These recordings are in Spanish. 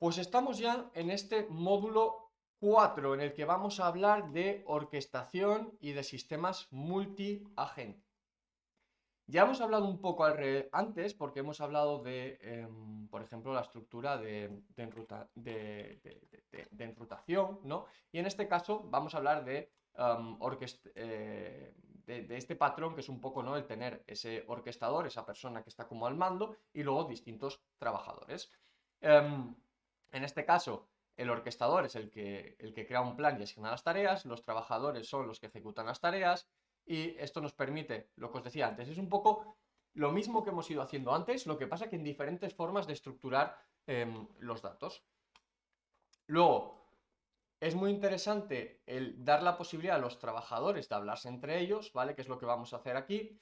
Pues estamos ya en este módulo 4 en el que vamos a hablar de orquestación y de sistemas multiagente. Ya hemos hablado un poco antes porque hemos hablado de, por ejemplo, la estructura de enrutación, ¿no? Y en este caso vamos a hablar de este patrón que es un poco, ¿no? El tener ese orquestador, esa persona que está como al mando y luego distintos trabajadores. En este caso, el orquestador es el que crea un plan y asigna las tareas, los trabajadores son los que ejecutan las tareas, y esto nos permite, lo que os decía antes, es un poco lo mismo que hemos ido haciendo antes, lo que pasa que en diferentes formas de estructurar los datos. Luego, es muy interesante el dar la posibilidad a los trabajadores de hablarse entre ellos, ¿vale? Que es lo que vamos a hacer aquí.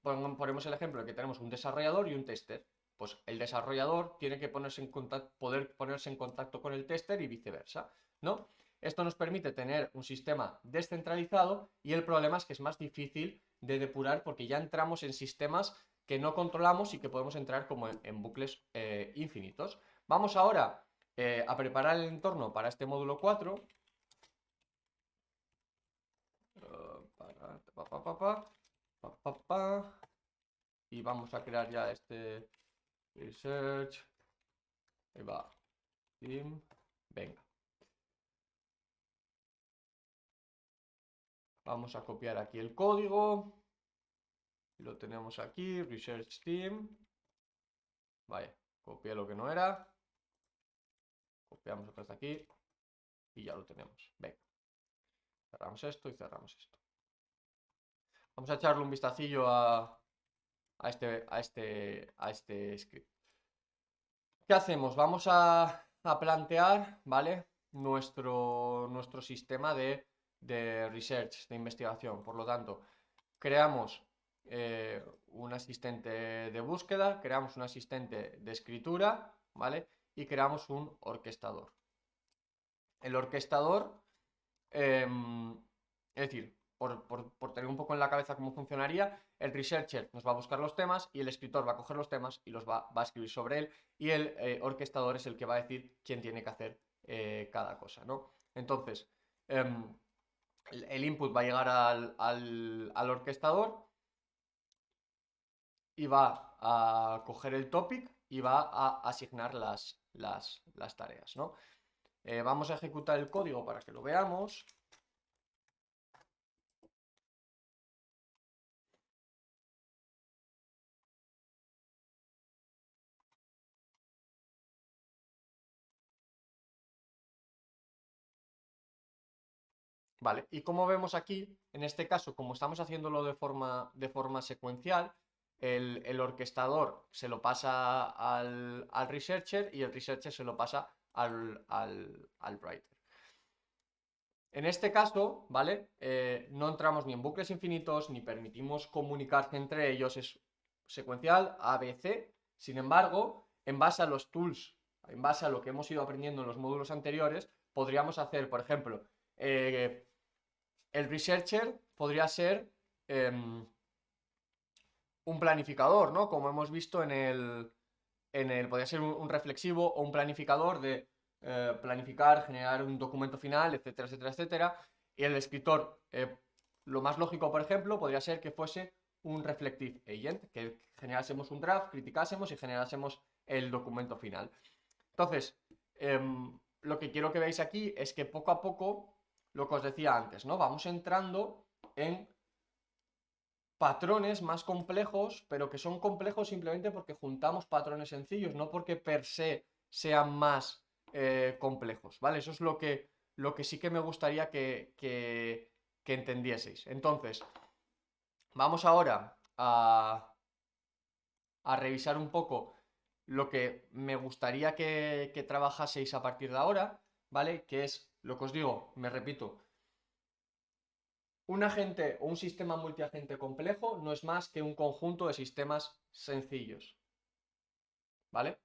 Ponemos el ejemplo de que tenemos un desarrollador y un tester. Pues el desarrollador tiene que poder ponerse en contacto con el tester y viceversa, ¿no? Esto nos permite tener un sistema descentralizado y el problema es que es más difícil de depurar porque ya entramos en sistemas que no controlamos y que podemos entrar como en bucles infinitos. Vamos ahora a preparar el entorno para este módulo 4. Y vamos a crear ya este research. Ahí va. Team. Venga. Vamos a copiar aquí el código. Lo tenemos aquí. Research team. Vaya, copié lo que no era. Copiamos otra vez aquí. Y ya lo tenemos. Venga. Cerramos esto y cerramos esto. Vamos a echarle un vistacillo a este script. ¿Qué hacemos? Vamos a plantear, ¿vale? Nuestro sistema de research, de investigación. Por lo tanto, creamos un asistente de búsqueda, creamos un asistente de escritura, ¿vale? Y creamos un orquestador. El orquestador, es decir, por tener un poco en la cabeza cómo funcionaría, el researcher nos va a buscar los temas y el escritor va a coger los temas y los va a escribir sobre él, y el orquestador es el que va a decir quién tiene que hacer cada cosa, ¿no? Entonces, el input va a llegar al orquestador y va a coger el topic y va a asignar las tareas, ¿no? Vamos a ejecutar el código para que lo veamos. Vale, y como vemos aquí, en este caso, como estamos haciéndolo de forma secuencial, el orquestador se lo pasa al researcher y el researcher se lo pasa al writer. En este caso, ¿vale? No entramos ni en bucles infinitos, ni permitimos comunicarse entre ellos, es secuencial, ABC. Sin embargo, en base a los tools, en base a lo que hemos ido aprendiendo en los módulos anteriores, podríamos hacer, por ejemplo, el researcher podría ser un planificador, ¿no? Como hemos visto podría ser un reflexivo o un planificador de planificar, generar un documento final, etcétera, etcétera, etcétera. Y el escritor, lo más lógico, por ejemplo, podría ser que fuese un reflective agent, que generásemos un draft, criticásemos y generásemos el documento final. Entonces, lo que quiero que veáis aquí es que poco a poco, lo que os decía antes, ¿no? Vamos entrando en patrones más complejos, pero que son complejos simplemente porque juntamos patrones sencillos, no porque per se sean más complejos, ¿vale? Eso es lo que sí que me gustaría que entendieseis. Entonces, vamos ahora a revisar un poco lo que me gustaría que trabajaseis a partir de ahora, ¿vale? Que es lo que os digo, me repito, un agente o un sistema multiagente complejo no es más que un conjunto de sistemas sencillos, ¿vale?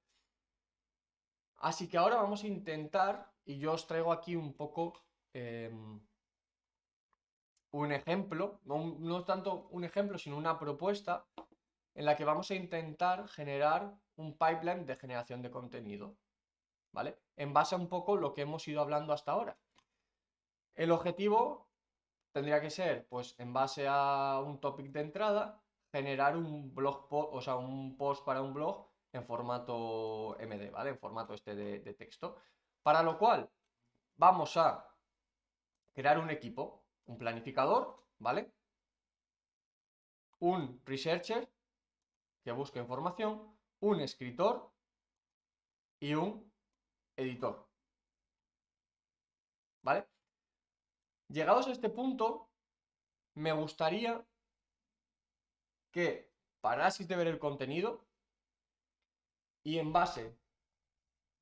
Así que ahora vamos a intentar, y yo os traigo aquí un poco un ejemplo, no tanto un ejemplo, sino una propuesta en la que vamos a intentar generar un pipeline de generación de contenido, ¿vale? En base a un poco lo que hemos ido hablando hasta ahora. El objetivo tendría que ser, pues en base a un topic de entrada, generar un blog post, o sea, un post para un blog en formato MD, ¿vale? En formato este de texto. Para lo cual vamos a crear un equipo, un planificador, ¿vale? Un researcher que busque información, un escritor y un editor, ¿vale? Llegados a este punto, me gustaría que paraseis de ver el contenido y en base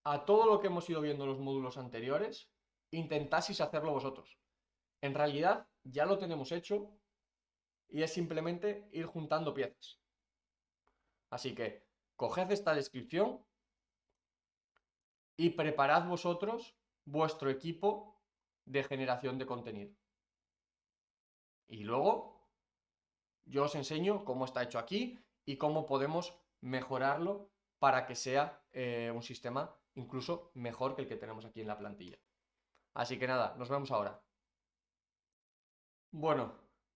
a todo lo que hemos ido viendo en los módulos anteriores, intentaseis hacerlo vosotros. En realidad ya lo tenemos hecho y es simplemente ir juntando piezas. Así que coged esta descripción y preparad vosotros vuestro equipo de generación de contenido. Y luego yo os enseño cómo está hecho aquí y cómo podemos mejorarlo para que sea un sistema incluso mejor que el que tenemos aquí en la plantilla. Así que nada, nos vemos ahora. Bueno,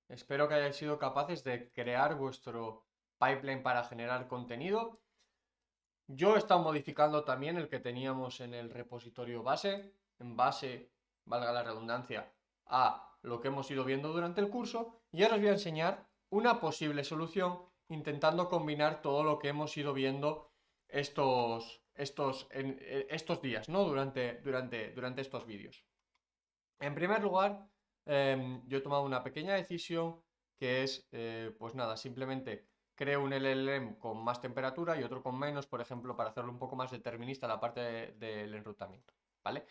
espero que hayáis sido capaces de crear vuestro pipeline para generar contenido. Yo he estado modificando también el que teníamos en el repositorio base, en base, valga la redundancia, a lo que hemos ido viendo durante el curso, y ahora os voy a enseñar una posible solución intentando combinar todo lo que hemos ido viendo estos días, ¿no? Durante estos vídeos. En primer lugar, yo he tomado una pequeña decisión que es, pues nada, simplemente creo un LLM con más temperatura y otro con menos, por ejemplo, para hacerlo un poco más determinista la parte del enrutamiento, ¿vale?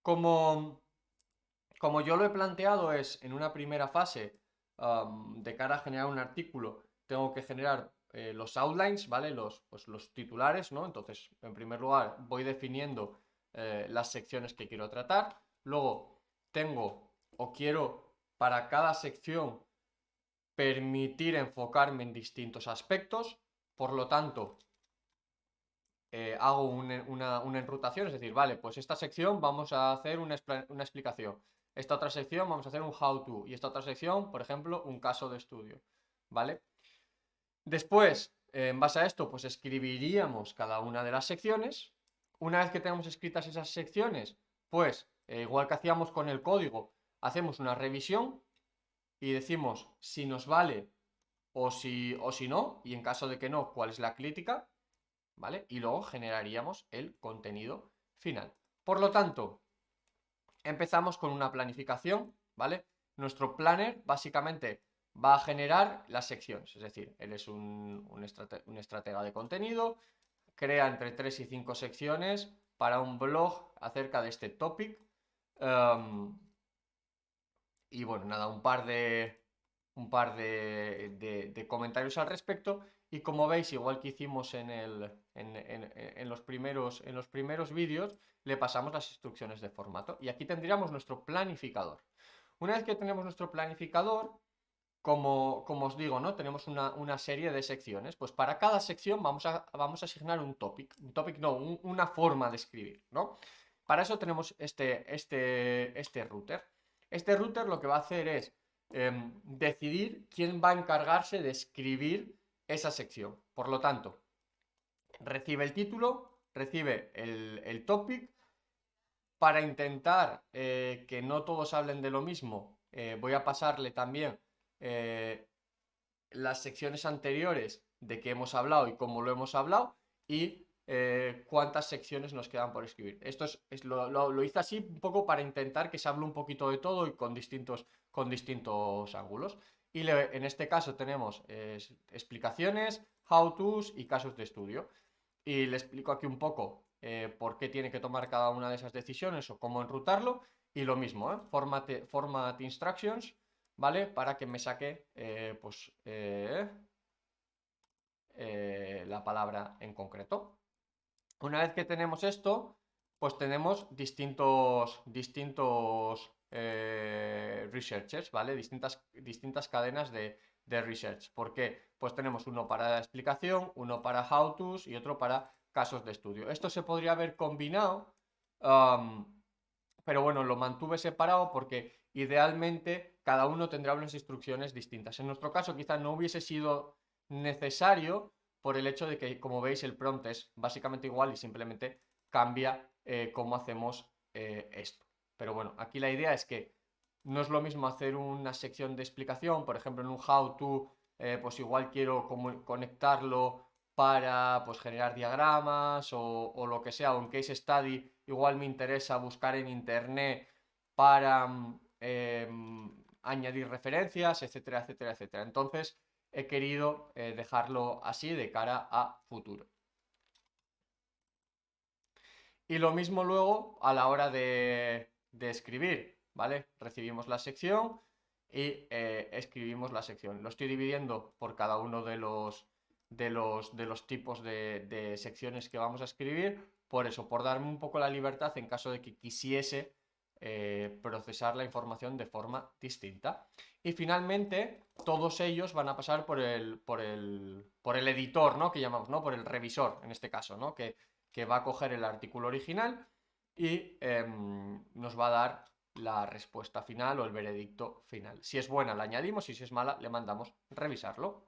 Como, como yo lo he planteado es en una primera fase, de cara a generar un artículo, tengo que generar los outlines, ¿vale? Pues los titulares, ¿no? Entonces, en primer lugar, voy definiendo las secciones que quiero tratar. Luego, tengo o quiero para cada sección permitir enfocarme en distintos aspectos. Por lo tanto, hago una enrutación, es decir, vale, pues esta sección vamos a hacer una explicación, esta otra sección vamos a hacer un how to y esta otra sección, por ejemplo, un caso de estudio, ¿vale? Después, en base a esto, pues escribiríamos cada una de las secciones. Una vez que tenemos escritas esas secciones, pues igual que hacíamos con el código, hacemos una revisión y decimos si nos vale o si no, y en caso de que no, cuál es la crítica, ¿vale? Y luego generaríamos el contenido final. Por lo tanto, empezamos con una planificación, ¿vale? Nuestro planner básicamente va a generar las secciones, es decir, eres un estratega de contenido, crea entre 3 y 5 secciones para un blog acerca de este topic. Y bueno, nada, un par de comentarios al respecto. Y como veis, igual que hicimos en los primeros vídeos, le pasamos las instrucciones de formato. Y aquí tendríamos nuestro planificador. Una vez que tenemos nuestro planificador, como os digo, ¿no? Tenemos una serie de secciones. Pues para cada sección vamos a asignar un topic. Un topic no, una forma de escribir, ¿no? Para eso tenemos este router. Este router lo que va a hacer es decidir quién va a encargarse de escribir esa sección. Por lo tanto, recibe el título, recibe el topic. Para intentar que no todos hablen de lo mismo, voy a pasarle también las secciones anteriores de qué hemos hablado y cómo lo hemos hablado y cuántas secciones nos quedan por escribir. Esto lo hice así un poco para intentar que se hable un poquito de todo y con distintos ángulos. Y en este caso tenemos explicaciones, how-tos y casos de estudio. Y le explico aquí un poco por qué tiene que tomar cada una de esas decisiones o cómo enrutarlo. Y lo mismo, format instructions, ¿vale? Para que me saque la palabra en concreto. Una vez que tenemos esto, pues tenemos distintos researchers, ¿vale? Distintas cadenas de de research. ¿Por qué? Pues tenemos uno para explicación, uno para how-tos y otro para casos de estudio. Esto se podría haber combinado, pero bueno, lo mantuve separado porque idealmente cada uno tendrá unas instrucciones distintas. En nuestro caso quizá no hubiese sido necesario por el hecho de que, como veis, el prompt es básicamente igual y simplemente cambia cómo hacemos esto. Pero bueno, aquí la idea es que no es lo mismo hacer una sección de explicación, por ejemplo, en un how to, pues igual quiero conectarlo para pues, generar diagramas o lo que sea, o en case study igual me interesa buscar en internet para añadir referencias, etcétera, etcétera, etcétera. Entonces he querido dejarlo así de cara a futuro. Y lo mismo luego a la hora de escribir, ¿vale? Recibimos la sección y escribimos la sección. Lo estoy dividiendo por cada uno de los tipos de secciones que vamos a escribir. Por eso, por darme un poco la libertad en caso de que quisiese procesar la información de forma distinta. Y finalmente, todos ellos van a pasar por el editor, ¿no? Que llamamos, ¿no? Por el revisor, en este caso, ¿no? Que va a coger el artículo original y nos va a dar la respuesta final o el veredicto final. Si es buena, la añadimos y si es mala, le mandamos revisarlo.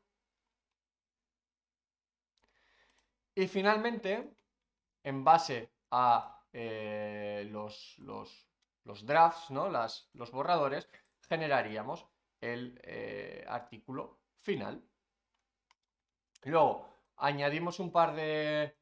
Y finalmente, en base a los drafts, ¿no? Los borradores, generaríamos el artículo final. Luego, añadimos un par de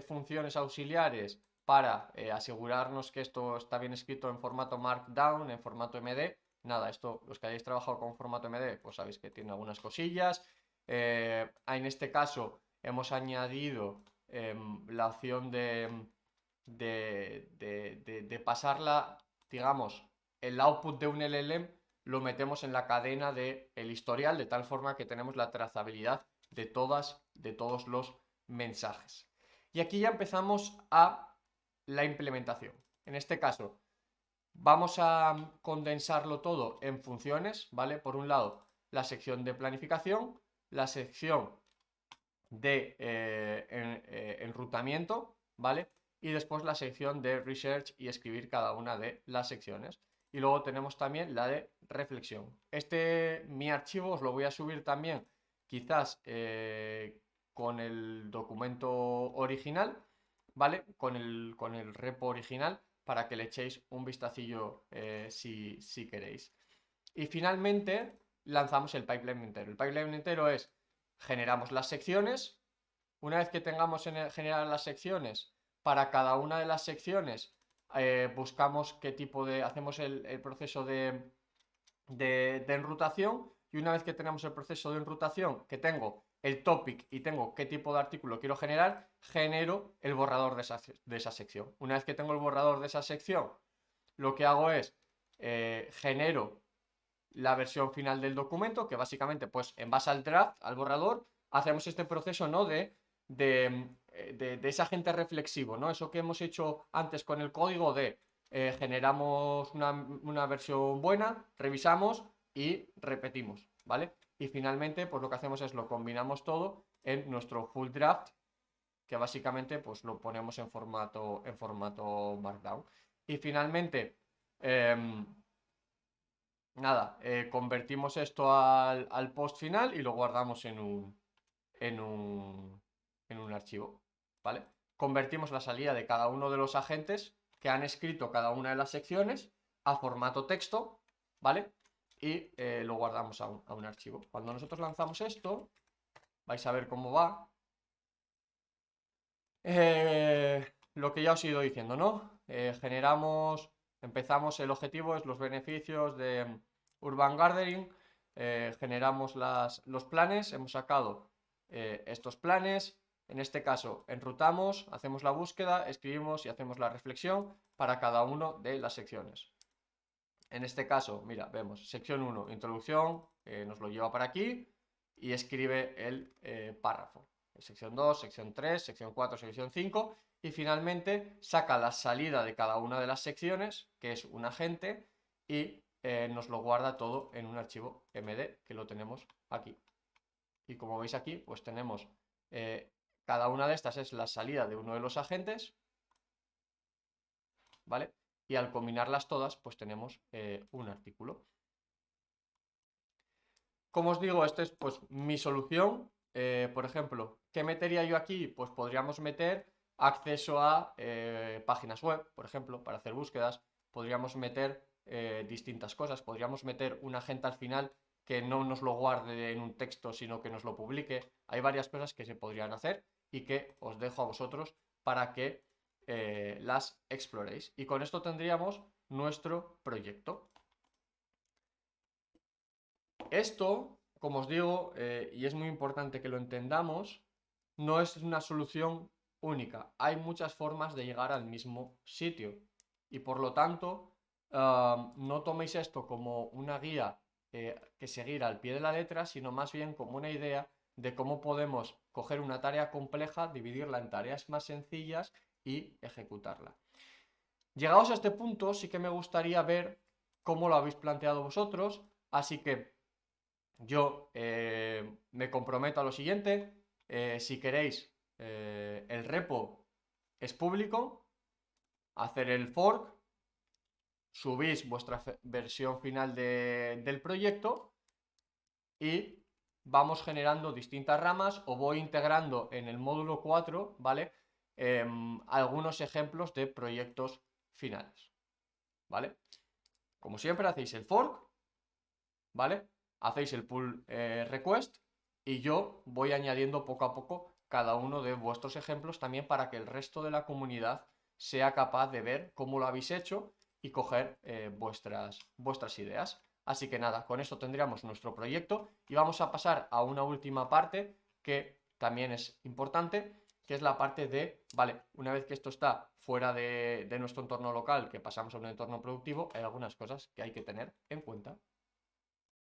funciones auxiliares para asegurarnos que esto está bien escrito en formato Markdown, en formato MD. Nada, esto, los que hayáis trabajado con formato MD, pues sabéis que tiene algunas cosillas. En este caso, hemos añadido la opción de pasarla, digamos, el output de un LLM lo metemos en la cadena del historial, de tal forma que tenemos la trazabilidad de todos los mensajes. Y aquí ya empezamos a la implementación. En este caso, vamos a condensarlo todo en funciones, ¿vale? Por un lado, la sección de planificación, la sección de enrutamiento, ¿vale? Y después la sección de research y escribir cada una de las secciones. Y luego tenemos también la de reflexión. Mi archivo os lo voy a subir también, quizás con el documento original, ¿vale? Con el repo original, para que le echéis un vistacillo si queréis. Y finalmente lanzamos el pipeline entero. El pipeline entero es: generamos las secciones. Una vez que tengamos generadas las secciones, para cada una de las secciones buscamos qué tipo hacemos el proceso de enrutación. Y una vez que tenemos el proceso de enrutación, que tengo el topic y tengo qué tipo de artículo quiero generar, genero el borrador de esa sección. Una vez que tengo el borrador de esa sección, lo que hago es genero la versión final del documento, que básicamente, pues en base al draft, al borrador, hacemos este proceso, ¿no? De ese agente reflexivo, ¿no? Eso que hemos hecho antes con el código de generamos una versión buena, revisamos y repetimos, ¿vale? Y finalmente, pues lo que hacemos es lo combinamos todo en nuestro full draft, que básicamente pues lo ponemos en formato Markdown. Y finalmente, nada, convertimos esto al post final y lo guardamos en un, en un archivo, ¿vale? Convertimos la salida de cada uno de los agentes que han escrito cada una de las secciones a formato texto, ¿vale? Y lo guardamos a un archivo. Cuando nosotros lanzamos esto, vais a ver cómo va. Lo que ya os he ido diciendo, ¿no? Empezamos, el objetivo es los beneficios de Urban Gardening, generamos los planes, hemos sacado estos planes, en este caso enrutamos, hacemos la búsqueda, escribimos y hacemos la reflexión para cada una de las secciones. En este caso, mira, vemos sección 1, introducción, nos lo lleva para aquí y escribe el párrafo. Sección 2, sección 3, sección 4, sección 5 y finalmente saca la salida de cada una de las secciones, que es un agente, y nos lo guarda todo en un archivo MD que lo tenemos aquí. Y como veis aquí, pues tenemos cada una de estas es la salida de uno de los agentes, ¿vale? Y al combinarlas todas, pues tenemos un artículo. Como os digo, esta es pues mi solución. Por ejemplo, ¿qué metería yo aquí? Pues podríamos meter acceso a páginas web, por ejemplo, para hacer búsquedas. Podríamos meter distintas cosas. Podríamos meter un agente al final que no nos lo guarde en un texto, sino que nos lo publique. Hay varias cosas que se podrían hacer y que os dejo a vosotros para que las exploréis. Y con esto tendríamos nuestro proyecto. Esto, como os digo, y es muy importante que lo entendamos, no es una solución única. Hay muchas formas de llegar al mismo sitio. Y por lo tanto, no toméis esto como una guía que seguir al pie de la letra, sino más bien como una idea de cómo podemos coger una tarea compleja, dividirla en tareas más sencillas y ejecutarla. Llegados a este punto, sí que me gustaría ver cómo lo habéis planteado vosotros, así que yo me comprometo a lo siguiente. Si queréis, el repo es público. Hacer el fork. Subís vuestra versión final del proyecto. Y vamos generando distintas ramas. O voy integrando en el módulo 4, ¿vale? Algunos ejemplos de proyectos finales, ¿vale? Como siempre, hacéis el fork, ¿vale? Hacéis el pull request y yo voy añadiendo poco a poco cada uno de vuestros ejemplos también para que el resto de la comunidad sea capaz de ver cómo lo habéis hecho y coger vuestras ideas. Así que nada, con esto tendríamos nuestro proyecto y vamos a pasar a una última parte que también es importante, que es la parte de, vale, una vez que esto está fuera de nuestro entorno local, que pasamos a un entorno productivo, hay algunas cosas que hay que tener en cuenta.